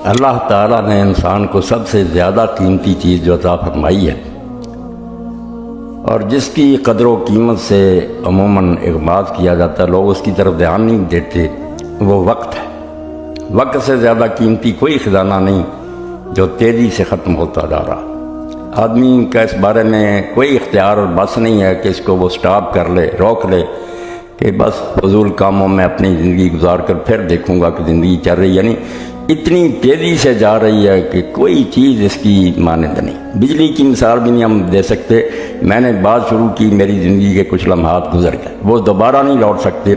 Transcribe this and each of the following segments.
اللہ تعالیٰ نے انسان کو سب سے زیادہ قیمتی چیز جو عطا فرمائی ہے اور جس کی قدر و قیمت سے عموماً اغماض کیا جاتا ہے، لوگ اس کی طرف دھیان نہیں دیتے، وہ وقت ہے۔ وقت سے زیادہ قیمتی کوئی خزانہ نہیں جو تیزی سے ختم ہوتا جا رہا۔ آدمی کا اس بارے میں کوئی اختیار اور بس نہیں ہے کہ اس کو وہ سٹاپ کر لے، روک لے کہ بس فضول کاموں میں اپنی زندگی گزار کر پھر دیکھوں گا کہ زندگی چل رہی ہے۔ یعنی اتنی تیزی سے جا رہی ہے کہ کوئی چیز اس کی مانند نہیں۔ بجلی کی مثال بھی نہیں ہم دے سکتے۔ میں نے بات شروع کی، میری زندگی کے کچھ لمحات گزر گئے، وہ دوبارہ نہیں لوٹ سکتے۔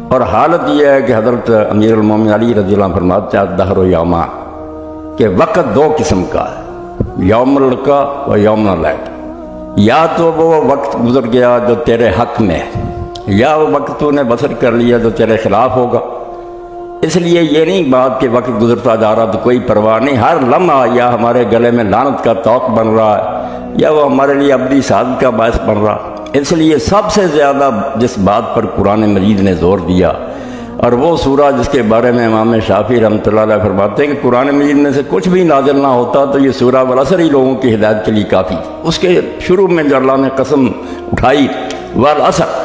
اور حالت یہ ہے کہ حضرت امیر المومنین علی رضی اللہ عنہ فرماتے ہیں الدہر یومان، کہ وقت دو قسم کا ہے، یوم القا و یوم اللیل۔ یا تو وہ وقت گزر گیا جو تیرے حق میں ہے، یا وہ وقت تو نے بسر کر لیا جو تیرے خلاف ہوگا۔ اس لیے یہ نہیں بات کہ وقت گزرتا جا رہا تو کوئی پرواہ نہیں، ہر لمحہ یا ہمارے گلے میں لعنت کا طوق بن رہا ہے یا وہ ہمارے لیے ابدی سعادت کا باعث بن رہا۔ اس لیے سب سے زیادہ جس بات پر قرآن مجید نے زور دیا، اور وہ سورہ جس کے بارے میں امام شافعی رحمۃ اللہ علیہ فرماتے ہیں کہ قرآن مجید میں سے کچھ بھی نازل نہ ہوتا تو یہ سورہ والعصر ہی لوگوں کی ہدایت کے لیے کافی۔ اس کے شروع میں جو اللہ نے قسم اٹھائی والعصر،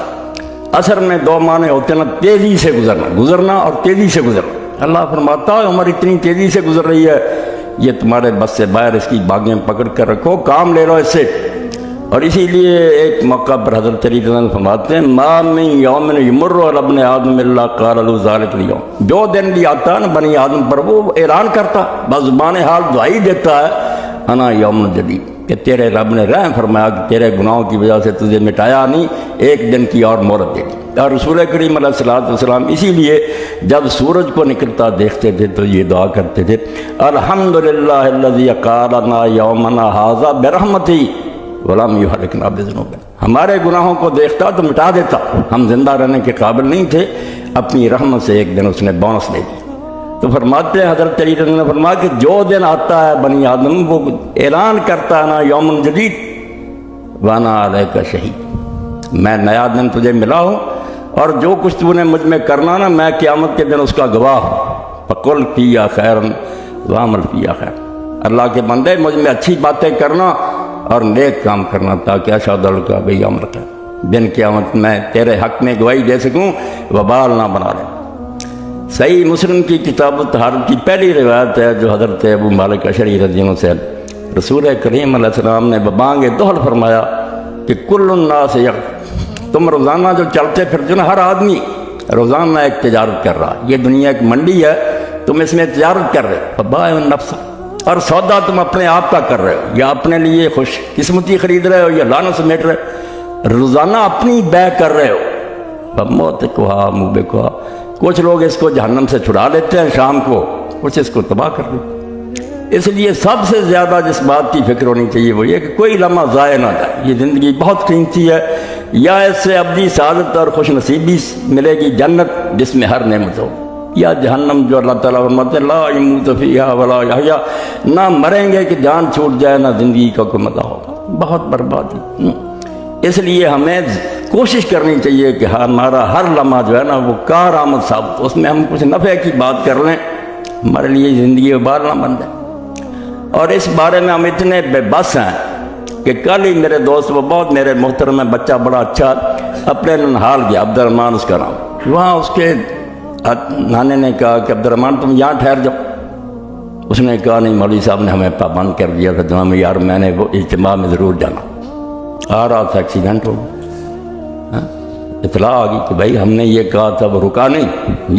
عصر میں دو معنی ہوتے ہیں نا، تیزی سے گزرنا اور تیزی سے گزرنا۔ اللہ فرماتا ہے عمر اتنی تیزی سے گزر رہی ہے، یہ تمہارے بس سے باہر، اس کی باغیں پکڑ کر رکھو، کام لے لو اس سے۔ اور اسی لیے ایک موقع پر حضرت علی رضی اللہ عنہ فرماتے ہیں ما من یوم یمر علی ابن آدم الا قال له ذلک اليوم۔ جو دن بھی آتا ہے نا بنی آدم پر، وہ اعلان کرتا، بزبان حال دعائی دیتا ہے انا یوم جدید، کہ تیرے رب نے رحم فرمایا کہ تیرے گناہوں کی وجہ سے تجھے مٹایا نہیں، ایک دن کی اور مہلت دے دی۔ اور رسول کریم علیہ الصلوۃ والسلام اسی لیے جب سورج کو نکلتا دیکھتے تھے تو یہ دعا کرتے تھے الحمدللہ الذی قالنا یومنا ھذا برحمتہ ولم یہلکنا بذنوبنا۔ ہمارے گناہوں کو دیکھتا تو مٹا دیتا، ہم زندہ رہنے کے قابل نہیں تھے، اپنی رحمت سے ایک دن اس نے بونس دے دی۔ تو فرماتے ہیں حضرت علی رضی اللہ عنہ نے فرمایا کہ جو دن آتا ہے بنی آدم، وہ اعلان کرتا ہے نا یوم جدید وانا علیک شہید، میں نیا دن تجھے ملا ہوں اور جو کچھ تو نے مجھ میں کرنا نا، میں قیامت کے دن اس کا گواہ ہوں۔ فقل فیہا خیرا وعمل فیہا خیرا، اللہ کے بندے مجھ میں اچھی باتیں کرنا اور نیک کام کرنا تاکہ اشہد اللہ بہ عمل کر، دن قیامت میں تیرے حق میں گواہی دے سکوں، وبال نہ بنا لے۔ صحیح مسلم کی کتاب الطہارت کی پہلی روایت ہے جو حضرت ابو مالک اشعری رضی اللہ عنہ سے رسول کریم علیہ السلام نے ببانگ دہل فرمایا کہ کل الناس تم روزانہ جو چلتے پھرتے نا، ہر آدمی روزانہ ایک تجارت کر رہا، یہ دنیا ایک منڈی ہے، تم اس میں تجارت کر رہے ہو، بائع النفس، اور سودا تم اپنے آپ کا کر رہے ہو، یا اپنے لیے خوش قسمتی خرید رہے ہو یا لعنت سمیٹ رہے ہو، روزانہ اپنی بے کر رہے ہو۔ موت کوہا موبے کوہا، کچھ لوگ اس کو جہنم سے چھڑا لیتے ہیں شام کو، کچھ اس کو تباہ کر دیتے۔ اس لیے سب سے زیادہ جس بات کی فکر ہونی چاہیے وہ یہ کہ کوئی لمحہ ضائع نہ جائے، یہ زندگی بہت قیمتی ہے، یا اس سے ابدی سعادت اور خوش نصیبی ملے گی جنت جس میں ہر نعمت ہو، یا جہنم جو اللہ تعالیٰ فرماتے ہیں لا یموت فیہا ولا یحیا، نہ مریں گے کہ جان چھوٹ جائے، نہ زندگی کا کوئی مزہ ہوگا، بہت بربادی۔ اس لیے ہمیں کوشش کرنی چاہیے کہ ہمارا ہر لمحہ جو ہے نا وہ کارآمد ثابت، اس میں ہم کچھ نفع کی بات کر لیں، ہمارے لیے زندگی وبال نہ بن جائے۔ اور اس بارے میں ہم اتنے بے بس ہیں کہ کل ہی میرے دوست، وہ بہت میرے محترم ہے، بچہ بڑا اچھا، اپنے ننہال گیا، عبد الرحمن اس کا نام، وہاں اس کے نانے نے کہا کہ عبد الرحمن تم یہاں ٹھہر جاؤ۔ اس نے کہا نہیں، مولوی صاحب نے ہمیں پابند کر دیا تھا جہاں میں، یار میں نے وہ اجتماع میں ضرور جانا۔ آ رہا تھا ایکسیڈنٹ ہو گیا، اطلاع آ گئی کہ بھائی ہم نے یہ کہا تھا، وہ رکا نہیں،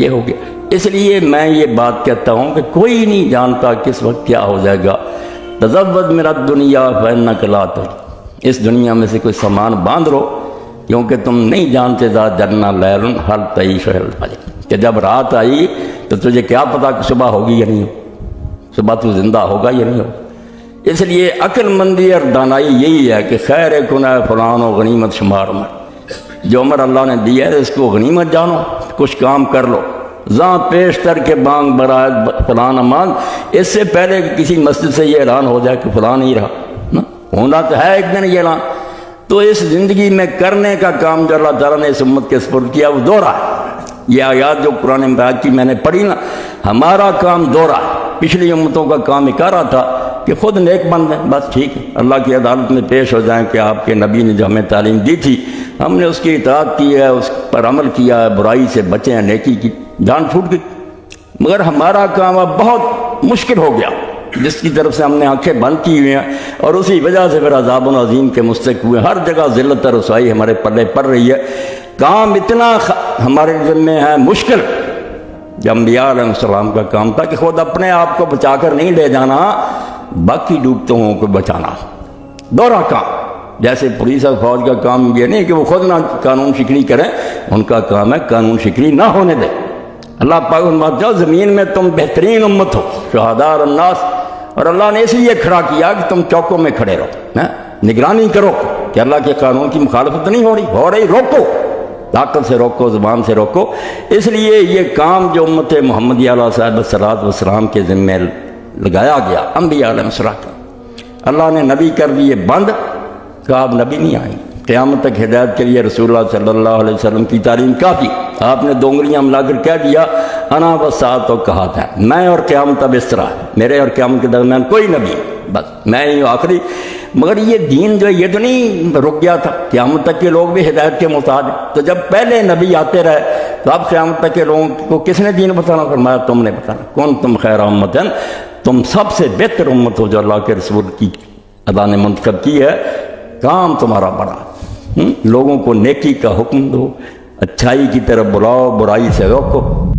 یہ ہو گیا۔ اس لیے میں یہ بات کہتا ہوں کہ کوئی نہیں جانتا کس وقت کیا ہو جائے گا۔ تزود من الدنیا فانک لا تدری، اس دنیا میں سے کوئی سامان باندھ لو، کیونکہ تم نہیں جانتے ذا جنہ لیل حل تعیش الفجر، کہ جب رات آئی تو تجھے کیا پتا کہ صبح ہوگی یا نہیں ہو، صبح تو زندہ ہوگا یا نہیں ہوگا۔ اس لیے عقل مندی اور دانائی یہی ہے کہ خیر کنہ فلان و غنیمت شمار میں، جو عمر اللہ نے دیا ہے اس کو غنیمت جانو، کچھ کام کر لو، زاں پیشتر کے بانگ برائے فلان امان، اس سے پہلے کہ کسی مسجد سے یہ اعلان ہو جائے کہ فلان ہی رہا نا، ہونا تو ہے ایک دن یہ اعلان۔ تو اس زندگی میں کرنے کا کام جو اللہ تعالیٰ نے اس امت کے سپرد کیا وہ دوہرا ہے، یہ آیات جو قرآن مبارک کی میں نے پڑھی نا، ہمارا کام دوہرا ہے۔ پچھلی امتوں کا کام اکارا تھا کہ خود نیک بن جائیں، بس ٹھیک ہے، اللہ کی عدالت میں پیش ہو جائیں کہ آپ کے نبی نے جو ہمیں تعلیم دی تھی ہم نے اس کی اطاعت کی ہے، اس پر عمل کیا ہے، برائی سے بچے ہیں، نیکی کی، جان چھوٹ گئی۔ مگر ہمارا کام اب بہت مشکل ہو گیا، جس کی طرف سے ہم نے آنکھیں بند کی ہوئی ہیں، اور اسی وجہ سے پھر عذاب عظیم کے مستحق ہوئے۔ ہر جگہ ذلت اور رسوائی ہمارے پلے پڑ رہی ہے، کام اتنا ہمارے ذمے ہے مشکل۔ جب انبیاء علیہ السلام کا کام تھا کہ خود اپنے آپ کو بچا کر نہیں لے جانا، باقی ڈوبتوں کو بچانا، دوہرا کام۔ جیسے پولیس اور فوج کا کام یہ نہیں کہ وہ خود نہ قانون شکنی کریں، ان کا کام ہے قانون شکنی نہ ہونے دیں۔ اللہ پاک فرماتا ہے زمین میں تم بہترین امت ہو، شہداء الناس، اور اللہ نے اس لیے کھڑا کیا کہ تم چوکوں میں کھڑے رہو، نگرانی کرو کہ اللہ کے قانون کی مخالفت نہیں ہو رہی، روکو، طاقت سے روکو، زبان سے روکو۔ اس لیے یہ کام جو امت محمدیہ علیہ الصلوۃ والسلام کے ذمے لگایا گیا انبیاء علیہ السلام کا، اللہ نے نبی کر دیے بند، کہ آپ نبی نہیں آئیں گے قیامت تک ہدایت کے لیے۔ رسول اللہ صلی اللہ علیہ وسلم کی تعلیم کافی، آپ نے دو انگلیاں ملا کر کہہ دیا انا والساعۃ، تو کہا تھا میں اور قیامت اب اس طرح ہے، میرے اور قیامت کے درمیان کوئی نبی، بس میں ہی آخری۔ مگر یہ دین جو یہ تو نہیں رک گیا تھا، قیامت تک کے لوگ بھی ہدایت کے محتاج ہیں۔ تو جب پہلے نبی آتے رہے تو اب قیامت تک کے لوگوں کو کس نے دین بتانا؟ فرمایا تم نے بتانا، کون تم خیر امت، تم سب سے بہتر امت ہو جو اللہ کے رسول کی اللہ نے منتخب کی ہے۔ کام تمہارا بڑا، لوگوں کو نیکی کا حکم دو، اچھائی کی طرف بلاؤ، برائی سے روکو۔